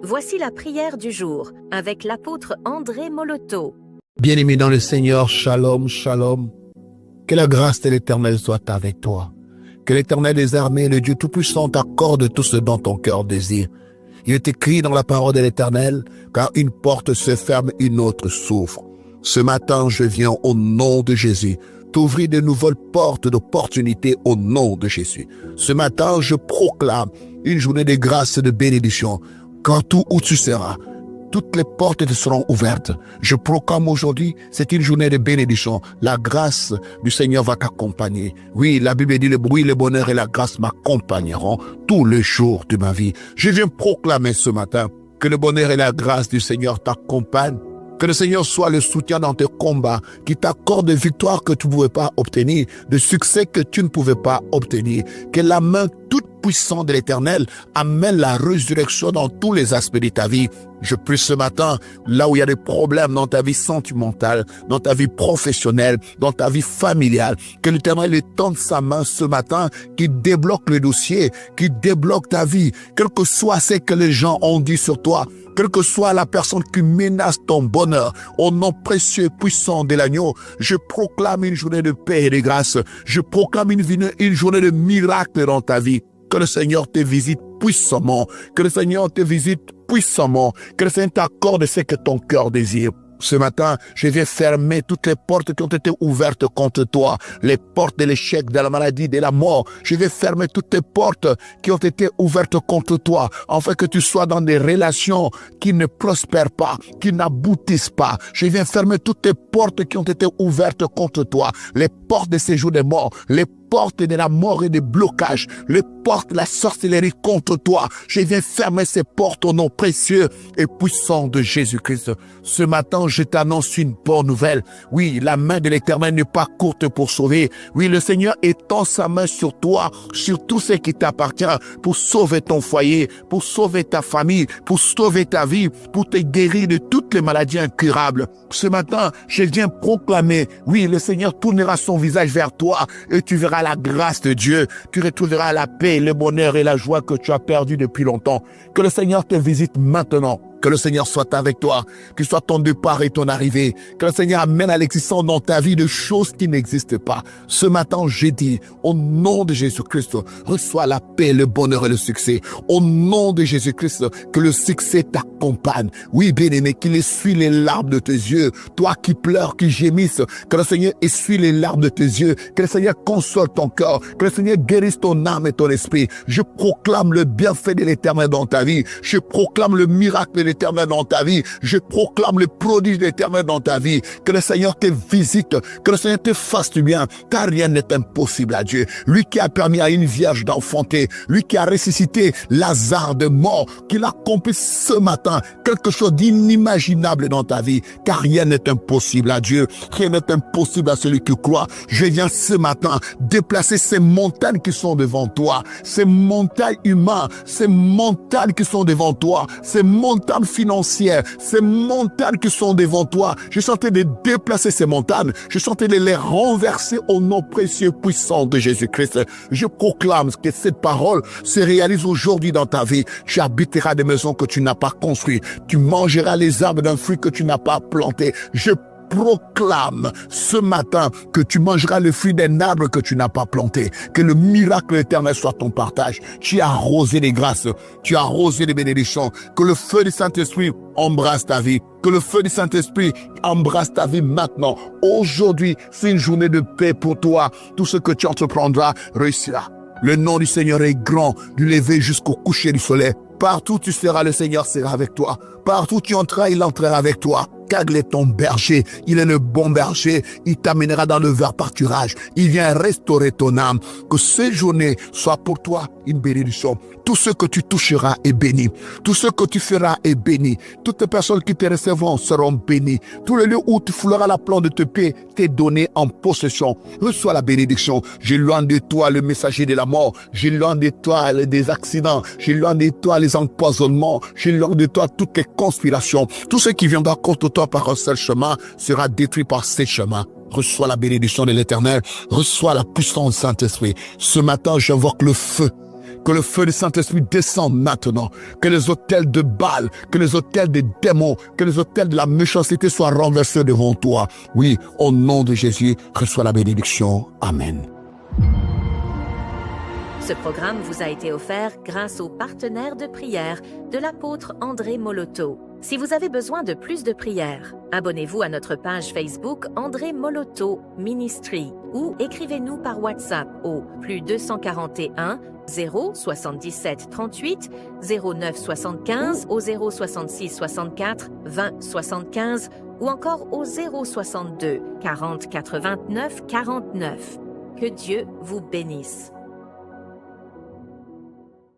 Voici la prière du jour avec l'apôtre André Moloto. Bien-aimé dans le Seigneur, shalom, shalom. Que la grâce de l'Éternel soit avec toi. Que l'Éternel des armées, le Dieu Tout-Puissant, t'accorde tout ce dont ton cœur désire. Il est écrit dans la parole de l'Éternel, car une porte se ferme, une autre s'ouvre. Ce matin, je viens au nom de Jésus t'ouvrir de nouvelles portes d'opportunités au nom de Jésus. Ce matin, je proclame une journée de grâce et de bénédiction. Partout où tu seras, toutes les portes te seront ouvertes. Je proclame aujourd'hui, c'est une journée de bénédiction. La grâce du Seigneur va t'accompagner. Oui, la Bible dit, le bonheur et la grâce m'accompagneront tous les jours de ma vie. Je viens proclamer ce matin que le bonheur et la grâce du Seigneur t'accompagnent. Que le Seigneur soit le soutien dans tes combats, qui t'accorde des victoires que tu ne pouvais pas obtenir, de succès que tu ne pouvais pas obtenir. Que la main toute puissante de l'Éternel amène la résurrection dans tous les aspects de ta vie. Je prie ce matin, là où il y a des problèmes dans ta vie sentimentale, dans ta vie professionnelle, dans ta vie familiale, que l'Éternel étende sa main ce matin, qui débloque le dossier, qui débloque ta vie, quel que soit ce que les gens ont dit sur toi, quelle que soit la personne qui menace ton bonheur, au nom précieux et puissant de l'agneau, je proclame une journée de paix et de grâce. Je proclame une journée de miracle dans ta vie. Que le Seigneur te visite puissamment. Que le Seigneur te visite puissamment. Que le Seigneur t'accorde ce que ton cœur désire. Ce matin, je viens fermer toutes les portes qui ont été ouvertes contre toi. Les portes de l'échec, de la maladie, de la mort. Je vais fermer toutes les portes qui ont été ouvertes contre toi, afin que tu sois dans des relations qui ne prospèrent pas, qui n'aboutissent pas. Je viens fermer toutes les portes qui ont été ouvertes contre toi. Les portes de séjour des morts, les portes de la mort et des blocages, les portes de la sorcellerie contre toi. Je viens fermer ces portes au nom précieux et puissant de Jésus-Christ. Ce matin, je t'annonce une bonne nouvelle. Oui, la main de l'Éternel n'est pas courte pour sauver. Oui, le Seigneur étend sa main sur toi, sur tout ce qui t'appartient, pour sauver ton foyer, pour sauver ta famille, pour sauver ta vie, pour te guérir de toutes les maladies incurables. Ce matin, je viens proclamer, oui, le Seigneur tournera son visage vers toi et tu verras la grâce de Dieu. Tu retrouveras la paix, le bonheur et la joie que tu as perdu depuis longtemps. Que le Seigneur te visite maintenant. Que le Seigneur soit avec toi, qu'il soit ton départ et ton arrivée. Que le Seigneur amène à l'existence dans ta vie de choses qui n'existent pas. Ce matin, j'ai dit, au nom de Jésus-Christ, reçois la paix, le bonheur et le succès. Au nom de Jésus-Christ, que le succès t'accompagne. Oui, bien-aimé, qu'il essuie les larmes de tes yeux. Toi qui pleures, qui gémisses, que le Seigneur essuie les larmes de tes yeux. Que le Seigneur console ton cœur. Que le Seigneur guérisse ton âme et ton esprit. Je proclame le bienfait de l'Éternel dans ta vie. Je proclame le miracle de l'Éternel dans ta vie. Je proclame le prodige de l'Éternel dans ta vie. Que le Seigneur te visite, que le Seigneur te fasse du bien, car rien n'est impossible à Dieu. Lui qui a permis à une vierge d'enfanter, lui qui a ressuscité Lazare de mort, qu'il accomplisse ce matin quelque chose d'inimaginable dans ta vie, car rien n'est impossible à Dieu. Rien n'est impossible à celui qui croit. Je viens ce matin déplacer ces montagnes qui sont devant toi, ces montagnes humaines, ces montagnes qui sont devant toi, ces montagnes financières, ces montagnes qui sont devant toi. Je suis en train de déplacer ces montagnes. Je suis en train de les renverser au nom précieux puissant de Jésus-Christ. Je proclame que cette parole se réalise aujourd'hui dans ta vie. Tu habiteras des maisons que tu n'as pas construites. Tu mangeras les arbres d'un fruit que tu n'as pas planté. Je proclame ce matin que tu mangeras le fruit d'un arbre que tu n'as pas planté. Que le miracle éternel soit ton partage. Tu as arrosé les grâces, tu as arrosé les bénédictions. Que le feu du Saint-Esprit embrasse ta vie. Que le feu du Saint-Esprit embrasse ta vie maintenant. Aujourd'hui, c'est une journée de paix pour toi. Tout ce que tu entreprendras réussira. Le nom du Seigneur est grand, du lever jusqu'au coucher du soleil. Partout où tu seras, le Seigneur sera avec toi. Partout où tu entreras, il entrera avec toi. Car il est ton berger, il est le bon berger, il t'amènera dans le vert pâturage, il vient restaurer ton âme. Que cette journée soit pour toi une bénédiction. Tout ce que tu toucheras est béni. Tout ce que tu feras est béni. Toutes les personnes qui te recevront seront bénies. Tous les lieux où tu fouleras la plante de tes pieds t'est donné en possession. Reçois la bénédiction. J'éloigne de toi le messager de la mort. J'éloigne de toi des accidents. J'éloigne de toi les empoisonnements. J'éloigne de toi toutes les conspirations. Tout ce qui viendra contre toi par un seul chemin sera détruit par ces chemins. Reçois la bénédiction de l'Éternel. Reçois la puissance du Saint-Esprit. Ce matin, j'invoque le feu Que le feu du Saint-Esprit descende maintenant. Que les autels de Baal, que les autels des démons, que les autels de la méchanceté soient renversés devant toi. Oui, au nom de Jésus, reçois la bénédiction. Amen. Ce programme vous a été offert grâce aux partenaires de prière de l'apôtre André Moloto. Si vous avez besoin de plus de prières, abonnez-vous à notre page Facebook André Moloto Ministry ou écrivez-nous par WhatsApp au +241 077 38 09 75 au 066 64 20 75 ou encore au 062 40 89 49. Que Dieu vous bénisse.